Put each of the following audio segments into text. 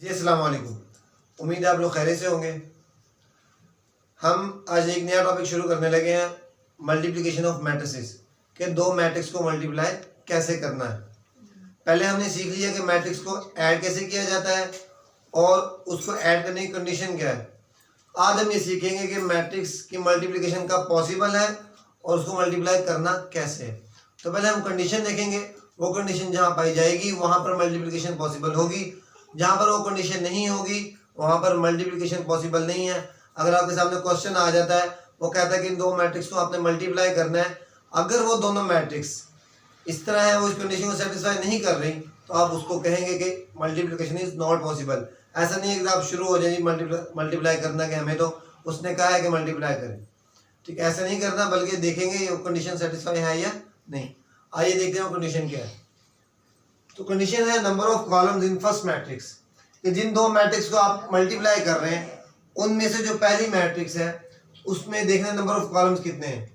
जी अस्सलाम वालेकुम। उम्मीद है आप लोग खैरियत से होंगे। हम आज एक नया टॉपिक शुरू करने लगे हैं, मल्टीप्लिकेशन ऑफ मैट्रिसेस के दो मैट्रिक्स को मल्टीप्लाई कैसे करना है। पहले हमने सीख लिया कि मैट्रिक्स को ऐड कैसे किया जाता है और उसको ऐड करने की कंडीशन क्या है। आज हम ये सीखेंगे कि मैट्रिक्स की मल्टीप्लिकेशन कब पॉसिबल है और उसको मल्टीप्लाई करना कैसे है। तो पहले हम कंडीशन देखेंगे, वो कंडीशन जहाँ पाई जाएगी वहाँ पर मल्टीप्लिकेशन पॉसिबल होगी, जहाँ पर वो कंडीशन नहीं होगी वहाँ पर मल्टीप्लिकेशन पॉसिबल नहीं है। अगर आपके सामने क्वेश्चन आ जाता है, वो कहता है कि इन दो मैट्रिक्स को आपने मल्टीप्लाई करना है, अगर वो दोनों मैट्रिक्स इस तरह है, वो इस कंडीशन को सेटिस्फाई नहीं कर रही, तो आप उसको कहेंगे कि मल्टीप्लिकेशन इज नॉट पॉसिबल। ऐसा नहीं है कि आप शुरू हो जाएंगे मल्टीप्लाई करना कि हमें तो उसने कहा है कि मल्टीप्लाई करें, ठीक है, ऐसा नहीं करना, बल्कि देखेंगे ये कंडीशन सेटिस्फाई है या नहीं। आइए देखते हैं वो कंडीशन क्या है। तो कंडीशन है number of columns in first matrix, कि जिन दो मैट्रिक्स को आप मल्टीप्लाई कर रहे हैं उनमें से जो पहली मैट्रिक्स है उसमें देखना नंबर ऑफ कॉलम्स कितने हैं,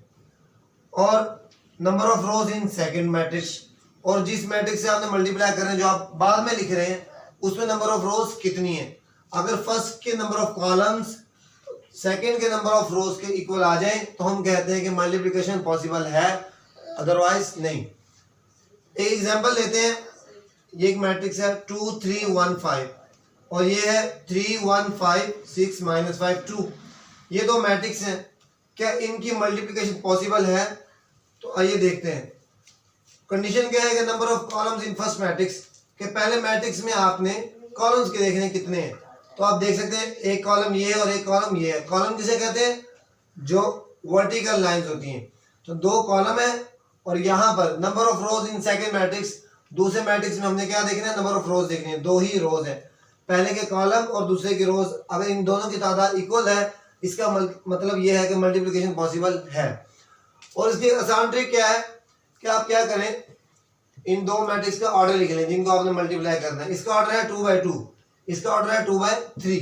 और number of rose in second matrix, और जिस मैट्रिक्स से आपने मल्टीप्लाई कर रहे हैं जो आप बाद में लिख रहे हैं उसमें नंबर ऑफ रोज कितनी है। अगर फर्स्ट के नंबर ऑफ कॉलम्स सेकंड के नंबर ऑफ रोज के इक्वल आ जाए तो हम कहते हैं कि मल्टीप्लिकेशन पॉसिबल है, अदरवाइज नहीं। एक एग्जांपल लेते हैं, ये एक मैट्रिक्स है 2 3 1 5 और ये है 3 1 5 6 -5 2। ये दो मैट्रिक्स हैं, क्या इनकी मल्टीप्लिकेशन पॉसिबल है? तो आइए देखते हैं। कंडीशन क्या है कि number of columns in first matrix, के पहले मैट्रिक्स में आपने कॉलम्स के देखने कितने हैं। तो आप देख सकते हैं एक कॉलम ये है और एक कॉलम ये है। कॉलम किसे कहते हैं? जो वर्टिकल लाइंस होती हैं। तो दो कॉलम है और यहाँ पर number of rose in second matrix, दूसरे मैट्रिक्स में हमने क्या देखना है? नंबर ऑफ रोज देखने हैं। दो ही रोज है, पहले के कॉलम और दूसरे के रोज। अगर इन दोनों की तादाद इक्वल है इसका मतलब ये है कि मल्टीप्लिकेशन पॉसिबल है। और इसकी आसान ट्रिक क्या है कि आप क्या करें, इन दो मैट्रिक्स का ऑर्डर लिख लें जिनको आपने मल्टीप्लाई करना है। इसका ऑर्डर है 2/2, इसका ऑर्डर है 2/3।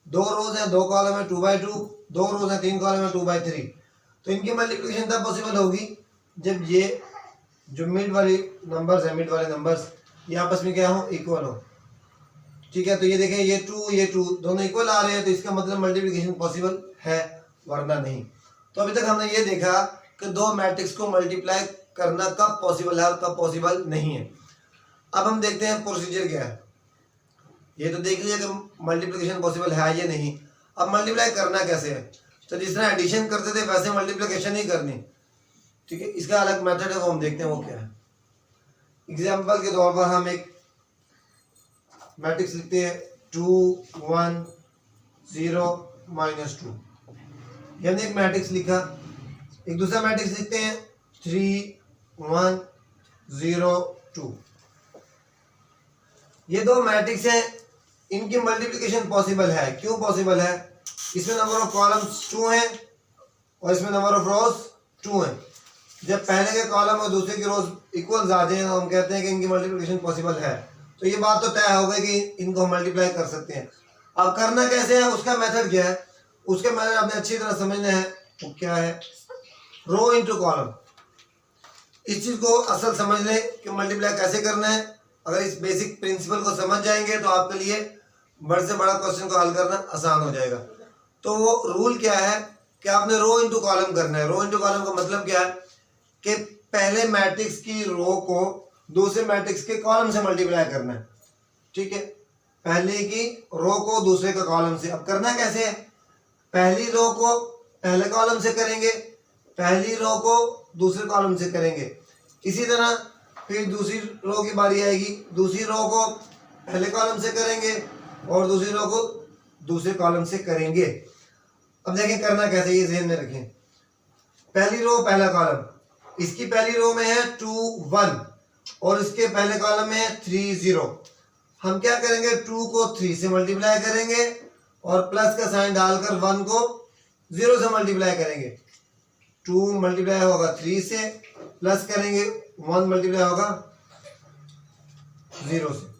दो रोज है, दो कॉलम है 2/2, दो रोज है, तीन कॉलम है 2/3। तो इनकी मल्टीप्लिकेशन तब पॉसिबल होगी जब ये जो मिड वाली नंबर्स है, मिड वाले नंबर्स ये आपस में क्या हो? इक्वल हो, ठीक है। तो ये देखें ये 2 दोनों इक्वल आ रहे हैं, तो इसका मतलब मल्टीप्लिकेशन पॉसिबल है, वरना नहीं। तो अभी तक हमने ये देखा कि दो मैट्रिक्स को मल्टीप्लाई करना कब पॉसिबल है और कब पॉसिबल नहीं है। अब हम देखते हैं प्रोसीजर क्या है। ये तो देख लिया कि मल्टीप्लिकेशन पॉसिबल है या नहीं। अब मल्टीप्लाई करना कैसे है? तो जिस तरह एडिशन करते थे वैसे मल्टीप्लिकेशन ही करनी, ठीक है। इसका अलग मेथड है, वो हम देखते हैं वो क्या है। एग्जाम्पल के तौर पर हम एक मैट्रिक्स लिखते हैं 2 1 0 -2। ये हमने एक मैट्रिक्स लिखा। एक दूसरा मैट्रिक्स लिखते हैं 3 1 0 2। ये दो मैट्रिक्स हैं, इनकी मल्टीप्लिकेशन पॉसिबल है। क्यों पॉसिबल है? इसमें नंबर ऑफ कॉलम्स 2 हैं और इसमें नंबर ऑफ रोज 2 हैं। जब पहले के कॉलम और दूसरे की रोज इक्वल्स आ जाए तो हम कहते हैं कि इनकी मल्टीप्लिकेशन पॉसिबल है। तो ये बात तो तय हो गई कि इनको हम मल्टीप्लाई कर सकते हैं। अब करना कैसे है, उसका मेथड क्या है, उसका मेथड आपने अच्छी तरह समझना है। वो क्या है? रो इनटू कॉलम। इस चीज को असल समझ लें कि मल्टीप्लाई कैसे करना है। अगर इस बेसिक प्रिंसिपल को समझ जाएंगे तो आपके लिए बड़े से बड़ा क्वेश्चन को हल करना आसान हो जाएगा। तो वो रूल क्या है कि आपने रो इनटू कॉलम करना है। रो इनटू कॉलम का मतलब क्या है कि पहले मैट्रिक्स की रो को दूसरे मैट्रिक्स के कॉलम से मल्टीप्लाई करना है, ठीक है। पहले की रो को दूसरे का कॉलम से। अब करना कैसे है? पहली रो को पहले कॉलम से करेंगे, पहली रो को दूसरे कॉलम से करेंगे। इसी तरह फिर दूसरी रो की बारी आएगी, दूसरी रो को पहले कॉलम से करेंगे और दूसरी रो को दूसरे कॉलम से करेंगे। अब देखें करना कैसे, ये ध्यान में रखें। पहली रो पहला कॉलम, इसकी पहली रो में है 2 1 और इसके पहले कॉलम में है 3 0। हम क्या करेंगे? 2 को 3 से मल्टीप्लाई करेंगे और प्लस का साइन डालकर 1 को 0 से मल्टीप्लाई करेंगे। 2 मल्टीप्लाई होगा 3 से, प्लस करेंगे 1 मल्टीप्लाई होगा 0 से।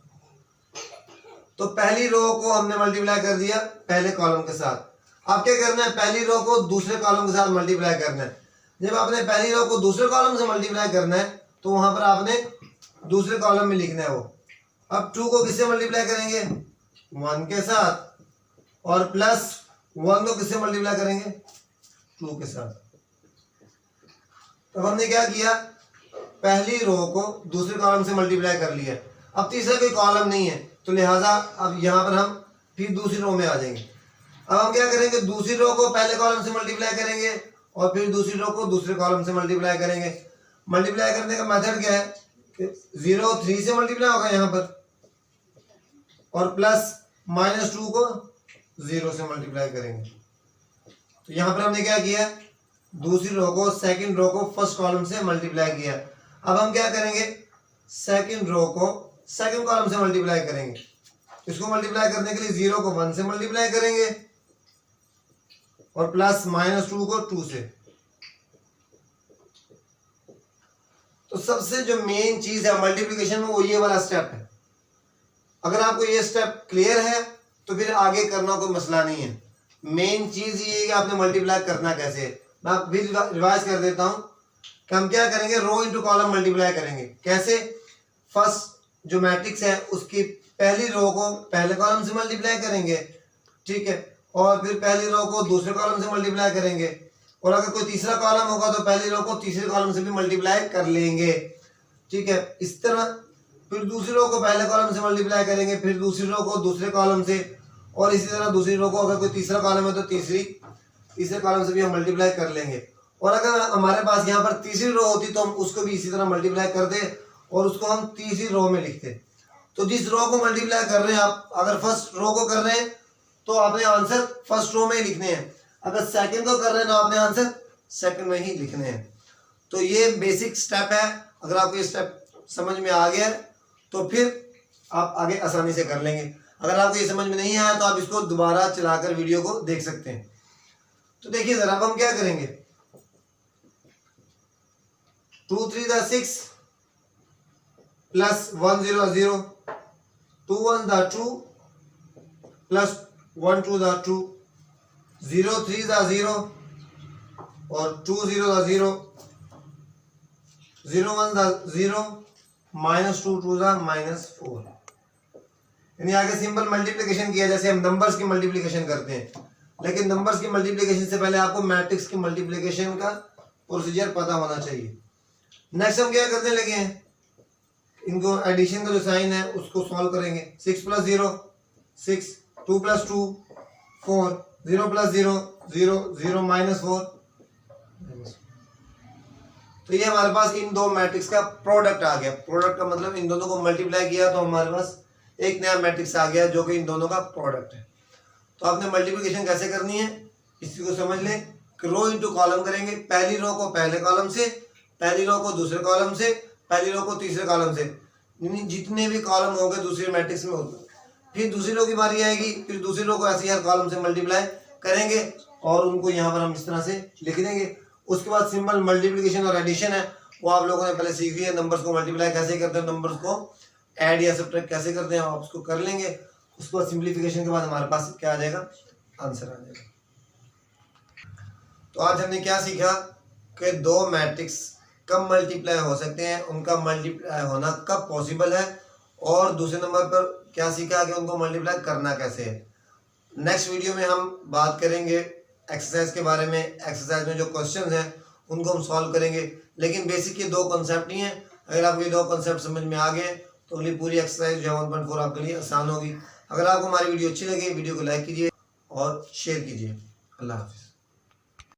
तो पहली रो को हमने मल्टीप्लाई कर दिया पहले कॉलम के साथ। अब क्या करना है? पहली रो को दूसरे कॉलम के साथ मल्टीप्लाई करना है। जब आपने पहली रो को दूसरे कॉलम से मल्टीप्लाई करना है तो वहां पर आपने दूसरे कॉलम में लिखना है वो। अब 2 को किससे मल्टीप्लाई करेंगे? 1 के साथ और प्लस 1 को किससे मल्टीप्लाई करेंगे 2 के साथ। तब हमने क्या किया, पहली रो को दूसरे कॉलम से मल्टीप्लाई कर लिया। अब तीसरा कोई कॉलम नहीं है तो लिहाजा अब यहाँ पर हम फिर दूसरी रो में आ जाएंगे। अब हम क्या करेंगे, दूसरी रो को पहले कॉलम से मल्टीप्लाई करेंगे और फिर दूसरी रो को दूसरे कॉलम से मल्टीप्लाई करेंगे। मल्टीप्लाई करने का मेथड क्या है कि 0 3 से मल्टीप्लाई होगा यहाँ पर और प्लस -2 को 0 से मल्टीप्लाई करेंगे। तो यहाँ पर हमने क्या किया, दूसरी रो को सेकंड रो को फर्स्ट कॉलम से मल्टीप्लाई किया। अब हम क्या करेंगे, सेकंड रो को सेकंड कॉलम से मल्टीप्लाई करेंगे। इसको मल्टीप्लाई करने के लिए 0 को 1 से मल्टीप्लाई करेंगे और प्लस -2 को 2 से। तो सबसे जो मेन चीज है मल्टीप्लिकेशन में वो ये वाला स्टेप है। अगर आपको ये स्टेप क्लियर है तो फिर आगे करना कोई मसला नहीं है। मेन चीज ये है कि आपने मल्टीप्लाई करना कैसे है। मैं फिर रिवाइज कर देता हूं कि हम क्या करेंगे, रो इंटू कॉलम मल्टीप्लाई करेंगे। कैसे, फर्स्ट जो मैट्रिक्स है उसकी पहली रो को पहले कॉलम से मल्टीप्लाई करेंगे, ठीक है, और फिर पहली रो को दूसरे कॉलम से मल्टीप्लाई करेंगे और अगर कोई तीसरा कॉलम होगा तो पहली रो को तीसरे कॉलम से भी मल्टीप्लाई कर लेंगे, ठीक है। इस तरह फिर दूसरी रो को पहले कॉलम से मल्टीप्लाई करेंगे, फिर दूसरी रो को दूसरे कॉलम से, और इसी तरह दूसरी रो को अगर कोई तीसरा कॉलम है तो तीसरे कॉलम से भी हम मल्टीप्लाई कर लेंगे। और अगर हमारे पास यहाँ पर तीसरी रो होती तो हम उसको भी इसी तरह मल्टीप्लाई कर दे और उसको हम तीसरी रो में लिखते। तो जिस रो को मल्टीप्लाई कर रहे हैं आप, अगर फर्स्ट रो को कर रहे हैं तो आपने आंसर फर्स्ट रो में ही लिखने हैं, अगर सेकंड को कर रहे हैं तो आपने आंसर सेकंड में ही लिखने हैं। तो ये बेसिक स्टेप है। अगर आपको ये स्टेप समझ में आ गया तो फिर आप आगे आसानी से कर लेंगे। अगर आपको ये समझ में नहीं आया तो आप इसको दोबारा चलाकर वीडियो को देख सकते हैं। तो देखिए जरा, अब हम क्या करेंगे, 2 3 6 प्लस 1 0 0, 2 1 2 प्लस 1 2 2, 0 3 0 और 2 0 0, 0 1 0, -2 2 -4। यानी आगे सिंपल मल्टीप्लिकेशन किया जैसे हम नंबर्स की मल्टीप्लिकेशन करते हैं, लेकिन नंबर्स की मल्टीप्लिकेशन से पहले आपको मैट्रिक्स की मल्टीप्लिकेशन का प्रोसीजर पता होना चाहिए। नेक्स्ट हम क्या करने लगे हैं, इनको एडिशन का जो साइन है उसको सॉल्व करेंगे। 6 + 0 6, 2 + 2 4, 0 + 0 0, 0 -4। तो ये हमारे पास इन दो मैट्रिक्स का प्रोडक्ट आ गया। प्रोडक्ट का मतलब इन दोनों को मल्टीप्लाई किया तो हमारे पास एक नया मैट्रिक्स आ गया जो कि इन दोनों का प्रोडक्ट है। तो आपने मल्टीप्लिकेशन कैसे करनी है इसी को समझ लें कि रो इंटू कॉलम करेंगे। पहली रो को पहले कॉलम से, पहली रो को दूसरे कॉलम से, पहली रो को तीसरे कॉलम से, जितने भी कॉलम होंगे दूसरे मैट्रिक्स में होगा। फिर दूसरी रो की बारी आएगी, फिर दूसरी रो को ऐसे हर कॉलम से मल्टीप्लाई करेंगे और उनको यहाँ पर हम इस तरह से लिख देंगे। उसके बाद सिंपल मल्टीप्लिकेशन और एडिशन है वो आप लोगों ने पहले सीखी है। नंबर्स को मल्टीप्लाई कैसे करते हैं, नंबर्स को ऐड या सब्ट्रैक्ट कैसे करते हैं, आप उसको कर लेंगे। उसके बाद सिंप्लीफिकेशन के बाद हमारे पास क्या आ जाएगा, आंसर आ जाएगा। तो आज हमने क्या सीखा कि दो मैट्रिक्स कब मल्टीप्लाई हो सकते हैं, उनका मल्टीप्लाई होना कब पॉसिबल है, और दूसरे नंबर पर क्या सीखा कि उनको मल्टीप्लाई करना कैसे है। नेक्स्ट वीडियो में हम बात करेंगे एक्सरसाइज के बारे में। एक्सरसाइज में जो क्वेश्चंस हैं उनको हम सॉल्व करेंगे, लेकिन बेसिक ये दो कॉन्सेप्ट ही हैं। अगर आपको ये दो कॉन्सेप्ट समझ में आ गए तो अगली पूरी एक्सरसाइज जो है 1.4 आपके लिए आसान होगी। अगर आपको हमारी वीडियो अच्छी लगी, वीडियो को लाइक कीजिए और शेयर कीजिए। अल्लाह हाफिज़।